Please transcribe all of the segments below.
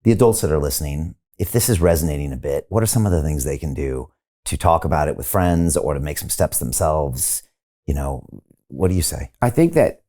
the adults that are listening, if this is resonating a bit, what are some of the things they can do to talk about it with friends or to make some steps themselves? What do you say? I think that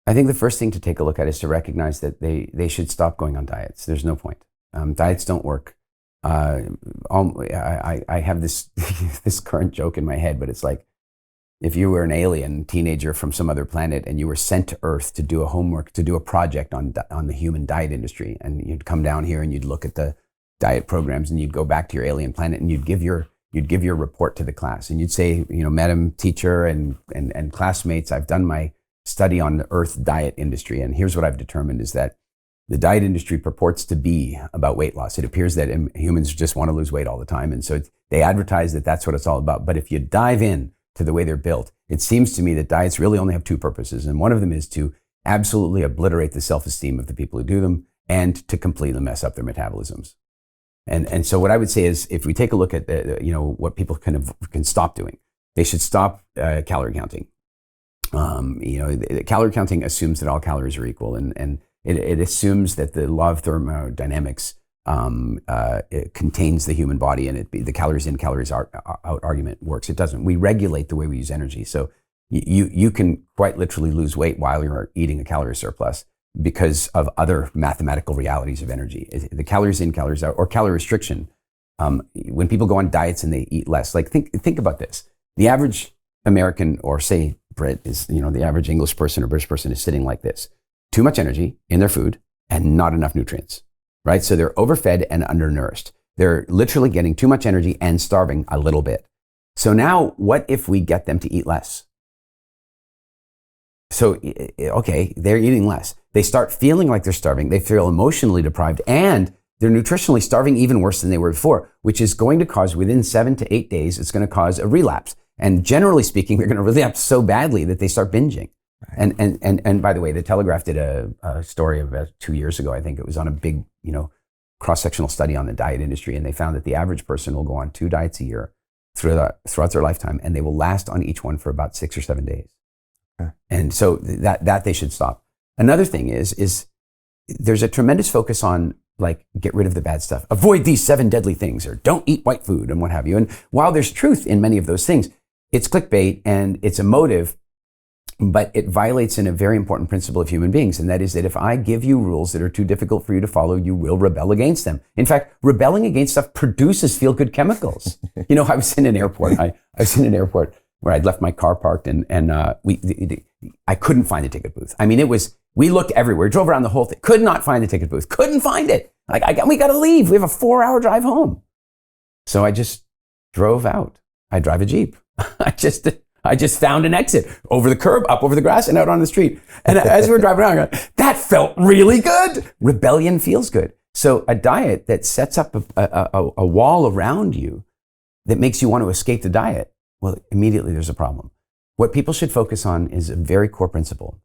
the first thing to take a look at is to recognize that they should stop going on diets. There's no point. Diets don't work. I have this this current joke in my head, but it's like, if you were an alien teenager from some other planet and you were sent to Earth to do a project on the human diet industry, and you'd come down here and you'd look at the diet programs and you'd go back to your alien planet and you'd give your report to the class and you'd say, Madam Teacher and classmates, I've done my study on the Earth diet industry, and here's what I've determined is that the diet industry purports to be about weight loss. It appears that humans just want to lose weight all the time, and so they advertise that that's what it's all about. But if you dive in to the way they're built, it seems to me that diets really only have two purposes, and one of them is to absolutely obliterate the self-esteem of the people who do them and to completely mess up their metabolisms. And so what I would say is, if we take a look at what people can stop doing, they should stop calorie counting. Calorie counting assumes that all calories are equal, and it assumes that the law of thermodynamics it contains the human body, and the calories in, calories out argument works. It doesn't. We regulate the way we use energy. So you can quite literally lose weight while you're eating a calorie surplus because of other mathematical realities of energy. The calories in, calories out, or calorie restriction. When people go on diets and they eat less, like think about this. The average American, or say Brit, is, the average English person or British person is sitting like this. Too much energy in their food and not enough nutrients, right? So they're overfed and undernourished. They're literally getting too much energy and starving a little bit. So now what if we get them to eat less? So, okay, they're eating less. They start feeling like they're starving. They feel emotionally deprived, and they're nutritionally starving even worse than they were before, which is going to cause, within 7 to 8 days, it's going to cause a relapse. And generally speaking, they're going to relapse so badly that they start binging. Right. And by the way, the Telegraph did a story about 2 years ago. I think it was on a big, cross-sectional study on the diet industry. And they found that the average person will go on 2 diets a year throughout their lifetime, and they will last on each one for about 6 or 7 days. Okay. And so that they should stop. Another thing is there's a tremendous focus on, like, get rid of the bad stuff. Avoid these 7 deadly things, or don't eat white food, and what have you. And while there's truth in many of those things, it's clickbait and it's emotive, but it violates in a very important principle of human beings. And that is that if I give you rules that are too difficult for you to follow, you will rebel against them. In fact, rebelling against stuff produces feel-good chemicals. I was in an airport. I was in an airport where I'd left my car parked, and I couldn't find the ticket booth. I mean, we looked everywhere, drove around the whole thing, could not find the ticket booth, couldn't find it. We got to leave. We have a 4-hour drive home. So I just drove out. I drive a Jeep. I just found an exit over the curb, up over the grass, and out on the street. And as we were driving around, that felt really good. Rebellion feels good. So a diet that sets up a wall around you that makes you want to escape the diet, well, immediately there's a problem. What people should focus on is a very core principle.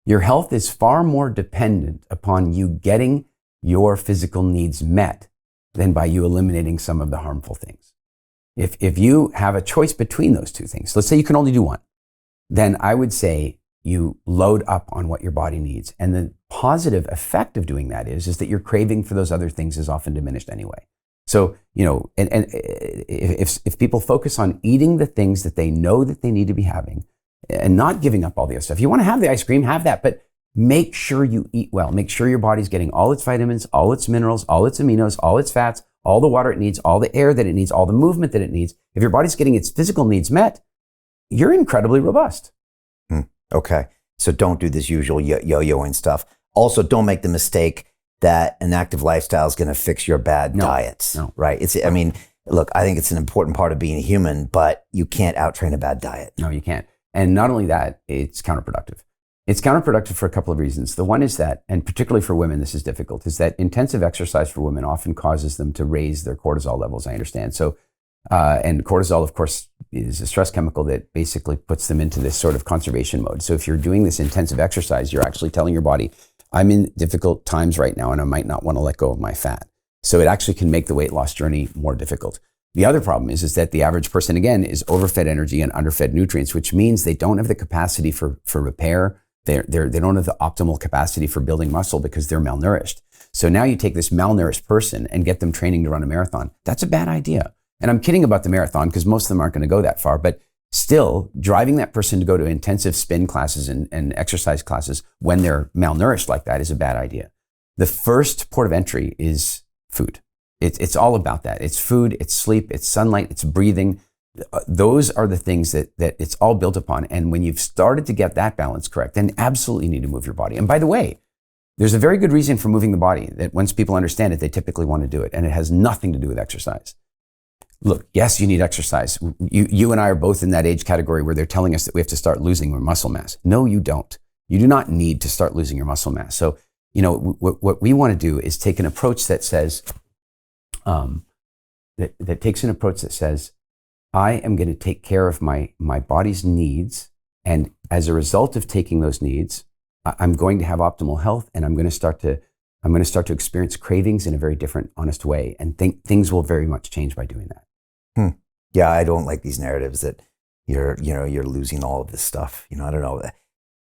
Your health is far more dependent upon you getting your physical needs met than by you eliminating some of the harmful things. If you have a choice between those two things, let's say you can only do one, then I would say you load up on what your body needs. And the positive effect of doing that is that your craving for those other things is often diminished anyway. So, if people focus on eating the things that they know that they need to be having and not giving up all the other stuff, you want to have the ice cream, have that, but make sure you eat well. Make sure your body's getting all its vitamins, all its minerals, all its aminos, all its fats, all the water it needs, all the air that it needs, all the movement that it needs. If your body's getting its physical needs met, you're incredibly robust. Okay. So don't do this usual yo-yoing stuff. Also, don't make the mistake that an active lifestyle is going to fix your bad diets. No. Right? Look, I think it's an important part of being a human, but you can't out-train a bad diet. No, you can't. And not only that, it's counterproductive. It's counterproductive for a couple of reasons. The one is that, and particularly for women, this is difficult, is that intensive exercise for women often causes them to raise their cortisol levels, I understand. So, and cortisol, of course, is a stress chemical that basically puts them into this sort of conservation mode. So if you're doing this intensive exercise, you're actually telling your body, I'm in difficult times right now and I might not want to let go of my fat. So it actually can make the weight loss journey more difficult. The other problem is that the average person, again, is overfed energy and underfed nutrients, which means they don't have the capacity for repair, They don't have the optimal capacity for building muscle because they're malnourished. So now you take this malnourished person and get them training to run a marathon. That's a bad idea. And I'm kidding about the marathon because most of them aren't going to go that far, but still driving that person to go to intensive spin classes and exercise classes when they're malnourished like that is a bad idea. The first port of entry is food. It's all about that. It's food, it's sleep, it's sunlight, it's breathing. Those are the things that it's all built upon. And when you've started to get that balance correct, then absolutely need to move your body. And by the way, there's a very good reason for moving the body that once people understand it, they typically want to do it. And it has nothing to do with exercise. Look, yes, you need exercise. You and I are both in that age category where they're telling us that we have to start losing our muscle mass. No, you don't. You do not need to start losing your muscle mass. So, what we want to do is take an approach that says, that takes an approach that says, I am going to take care of my body's needs. And as a result of taking those needs, I'm going to have optimal health, and I'm going to start to experience cravings in a very different, honest way. And things will very much change by doing that. Yeah, I don't like these narratives that you're losing all of this stuff. I don't know.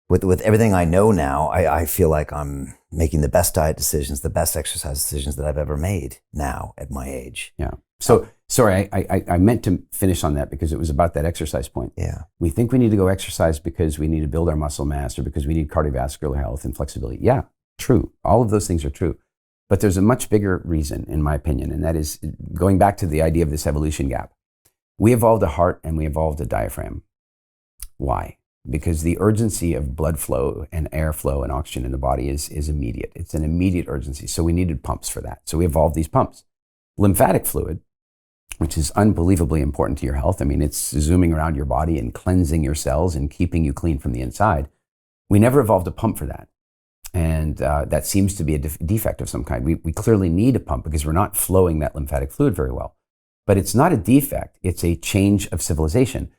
With everything I know now, I feel like I'm making the best diet decisions, the best exercise decisions that I've ever made now at my age. Yeah. So, sorry, I meant to finish on that because it was about that exercise point. Yeah. We think we need to go exercise because we need to build our muscle mass or because we need cardiovascular health and flexibility. Yeah, true. All of those things are true. But there's a much bigger reason, in my opinion, and that is going back to the idea of this evolution gap. We evolved a heart and we evolved a diaphragm. Why? Because the urgency of blood flow and airflow and oxygen in the body is immediate. It's an immediate urgency. So we needed pumps for that. So we evolved these pumps. Lymphatic fluid, which is unbelievably important to your health. I mean, it's zooming around your body and cleansing your cells and keeping you clean from the inside. We never evolved a pump for that. And that seems to be a defect of some kind. We clearly need a pump because we're not flowing that lymphatic fluid very well. But it's not a defect. It's a change of civilization.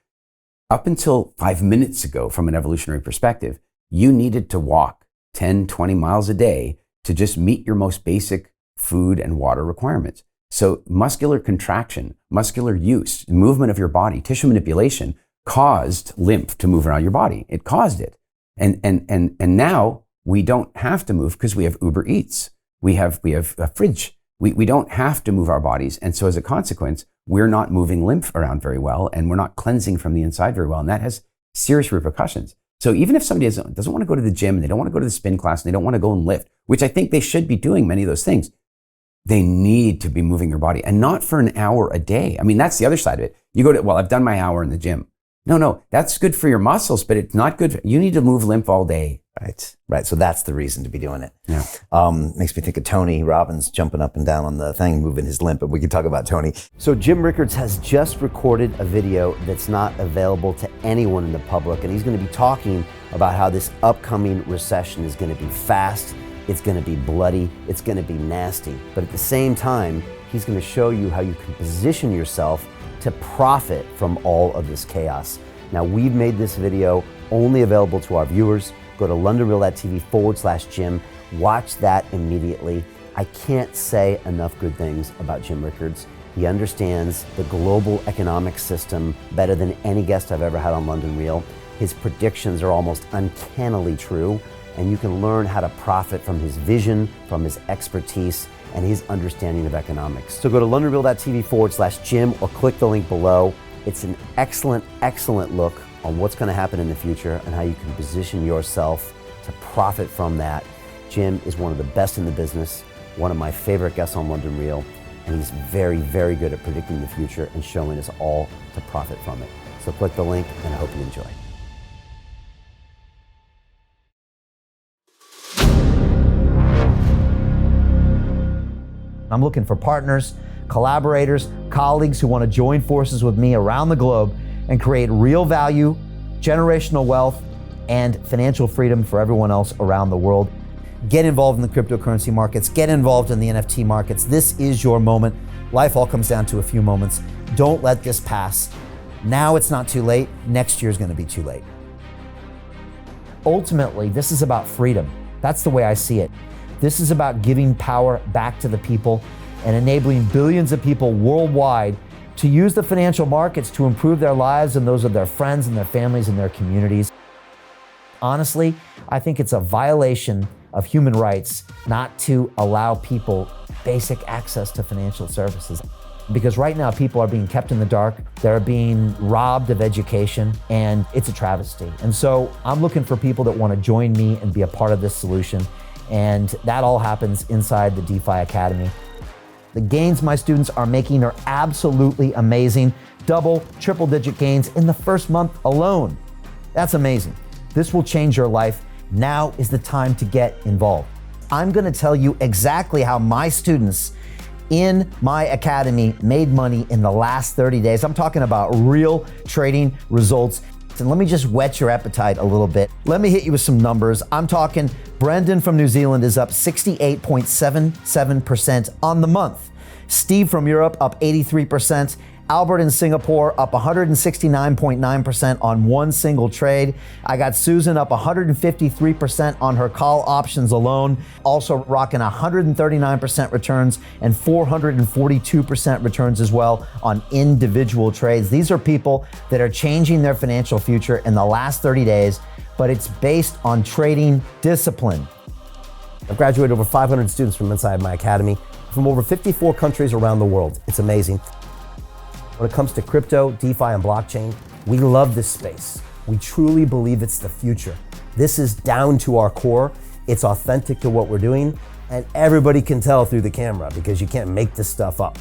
Up until 5 minutes ago, from an evolutionary perspective, you needed to walk 10, 20 miles a day to just meet your most basic food and water requirements. So muscular contraction, muscular use, movement of your body, tissue manipulation caused lymph to move around your body. It caused it. And now we don't have to move because we have Uber Eats. We have a fridge. We don't have to move our bodies. And so as a consequence, we're not moving lymph around very well, and we're not cleansing from the inside very well. And that has serious repercussions. So even if somebody doesn't want to go to the gym, and they don't want to go to the spin class, and they don't want to go and lift, which I think they should be doing many of those things, they need to be moving their body, and not for an hour a day. I mean, that's the other side of it. You go to, well, I've done my hour in the gym. No, that's good for your muscles, but it's not good. You need to move lymph all day. Right. So that's the reason to be doing it. Yeah. Makes me think of Tony Robbins jumping up and down on the thing, moving his lymph, but we can talk about Tony. So Jim Rickards has just recorded a video that's not available to anyone in the public, and he's going to be talking about how this upcoming recession is going to be fast, it's going to be bloody, it's going to be nasty. But at the same time, he's going to show you how you can position yourself to profit from all of this chaos. Now, we've made this video only available to our viewers. Go to londonreal.tv/Jim. Watch that immediately. I can't say enough good things about Jim Rickards. He understands the global economic system better than any guest I've ever had on London Real. His predictions are almost uncannily true, and you can learn how to profit from his vision, from his expertise, and his understanding of economics. So go to londonreal.tv/Jim or click the link below. It's an excellent, excellent look on what's going to happen in the future and how you can position yourself to profit from that. Jim is one of the best in the business, one of my favorite guests on London Real, and he's very, very good at predicting the future and showing us all to profit from it. So click the link, and I hope you enjoy. I'm looking for partners, collaborators, colleagues who want to join forces with me around the globe and create real value, generational wealth, and financial freedom for everyone else around the world. Get involved in the cryptocurrency markets, get involved in the NFT markets. This is your moment. Life all comes down to a few moments. Don't let this pass. Now it's not too late. Next year is going to be too late. Ultimately, this is about freedom. That's the way I see it. This is about giving power back to the people and enabling billions of people worldwide to use the financial markets to improve their lives and those of their friends and their families and their communities. Honestly, I think it's a violation of human rights not to allow people basic access to financial services. Because right now people are being kept in the dark, they're being robbed of education, and it's a travesty. And so I'm looking for people that want to join me and be a part of this solution. And that all happens inside the DeFi Academy. The gains my students are making are absolutely amazing. Double, triple digit gains in the first month alone. That's amazing. This will change your life. Now is the time to get involved. I'm going to tell you exactly how my students in my academy made money in the last 30 days. I'm talking about real trading results. And let me just whet your appetite a little bit. Let me hit you with some numbers. I'm talking Brendan from New Zealand is up 68.77% on the month. Steve from Europe up 83%. Albert in Singapore up 169.9% on one single trade. I got Susan up 153% on her call options alone, also rocking 139% returns and 442% returns as well on individual trades. These are people that are changing their financial future in the last 30 days, but it's based on trading discipline. I've graduated over 500 students from inside my academy from over 54 countries around the world. It's amazing. When it comes to crypto, DeFi, and blockchain, we love this space. We truly believe it's the future. This is down to our core. It's authentic to what we're doing, and everybody can tell through the camera because you can't make this stuff up.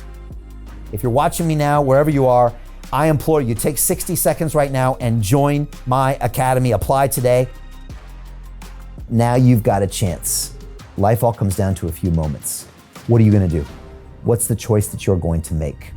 If you're watching me now, wherever you are, I implore you, take 60 seconds right now and join my academy. Apply today. Now you've got a chance. Life all comes down to a few moments. What are you going to do? What's the choice that you're going to make?